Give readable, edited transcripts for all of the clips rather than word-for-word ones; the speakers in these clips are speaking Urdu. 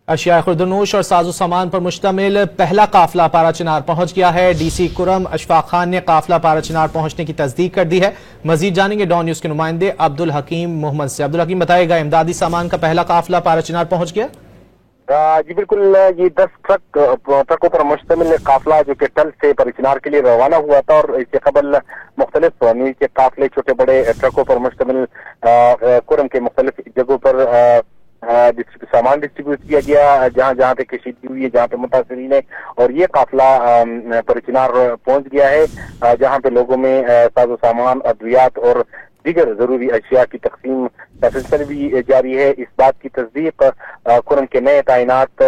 اشیاء خوردنوش اور ساز و سامان پر مشتمل پہلا قافلہ پارا چنار پہنچ گیا ہے۔ ڈی سی کرم اشفاق خان نے قافلہ پارا چنار پہنچنے کی تصدیق کر دی ہے۔ مزید جانیں گے ڈان نیوز کے نمائندے عبدالحکیم محمد سے۔ عبدالحکیم بتائے گا امدادی سامان کا پہلا قافلہ پارا چنار پہنچ گیا؟ جی بالکل، یہ 10 ٹرکوں پر مشتمل قافلہ جو کہ ٹل سے پرچنار کے لیے روانہ ہوا تھا، اور اس سے قبل مختلف نیچے قافلے چھوٹے بڑے ٹرکوں پر مشتمل کرم کے مختلف جگہوں پر سامان ڈسٹریبیوٹ کیا گیا، جہاں پہ کشیدگی ہوئی ہے، جہاں پہ متاثرین ہے، اور یہ قافلہ پرچنار پہنچ گیا ہے، جہاں پہ لوگوں میں ساز و سامان، ادویات اور دیگر ضروری اشیاء کی تقسیم کا سلسلہ بھی جاری ہے۔ اس بات کی تصدیق کرم کے نئے تعینات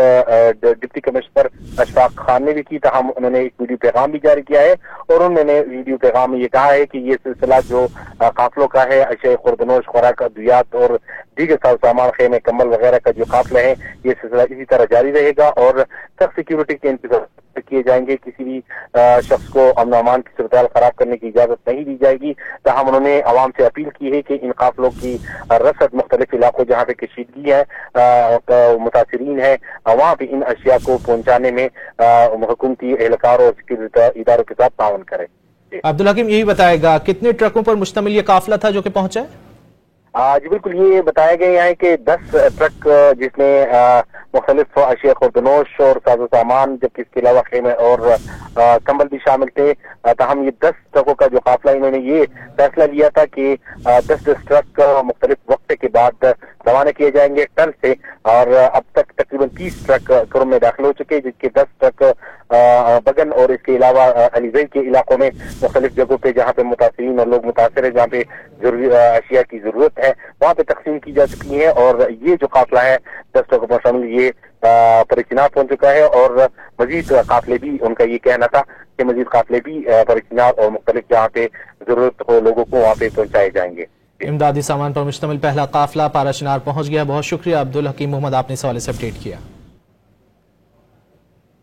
ڈپٹی کمشنر اشفاق خان نے بھی کی، تاہم انہوں نے ایک ویڈیو پیغام بھی جاری کیا ہے، اور انہوں نے ویڈیو پیغام میں یہ کہا ہے کہ یہ سلسلہ جو قافلوں کا ہے، اشیاء خوردنوش، خوراک، ادویات اور دیگر ساز و سامان، خیمے، کمبل وغیرہ کا جو قافلہ ہے، یہ سلسلہ اسی طرح جاری رہے گا، اور سخت سیکیورٹی کے انتظام کیے جائیں گے۔ کسی بھی شخص کو امن و امان کی صورتحال خراب کرنے کی اجازت نہیں دی جائے گی۔ تاہم انہوں نے عوام سے اپیل کی ہے کہ ان قافلوں کی رسد مختلف علاقوں جہاں پہ کشیدگی ہے، متاثرین ہے، وہاں پہ ان اشیاء کو پہنچانے میں حکومتی اہلکار اور سیکورٹی اداروں کے ساتھ تعاون کرے۔ عبدالحکیم یہی بتائے گا کتنے ٹرکوں پر مشتمل یہ قافلہ تھا جو کہ پہنچا ہے؟ جی بالکل، یہ بتایا گیا ہے کہ 10 ٹرک جس میں مختلف اشیاء خوردنوش اور ساز و سامان، جبکہ اس کے علاوہ خیمے اور کمبل بھی شامل تھے، تاہم یہ 10 ٹرکوں کا جو قافلہ، انہوں نے یہ فیصلہ لیا تھا کہ 10 ٹرک مختلف وقفے کے بعد روانہ کیے جائیں گے ٹل سے، اور اب تک تقریباً 30 ٹرک کرم میں داخل ہو چکے، جس کے 10 ٹرک بگن اور اس کے علاوہ علیزئی کے علاقوں میں مختلف جگہوں پہ جہاں پہ متاثرین اور لوگ متاثر ہیں، جہاں پہ ضروری اشیاء کی ضرورت ہے، وہاں پہ تقسیم کی جا چکی ہے، اور یہ جو قافلہ ہے 10 ٹرکوں پر شامل یہ پرچنار پہنچ چکا ہے، اور مزید قافلے بھی، ان کا یہ کہنا تھا کہ مزید قافلے بھی پرچنار اور مختلف جہاں پہ ضرورت ہو لوگوں کو وہاں پہ پہنچائے جائیں گے۔ امدادی سامان پر مشتمل پہلا قافلہ پارا چنار پہنچ گیا۔ بہت شکریہ عبدالحکیم محمد، آپ نے اس حوالے سے اپڈیٹ کیا۔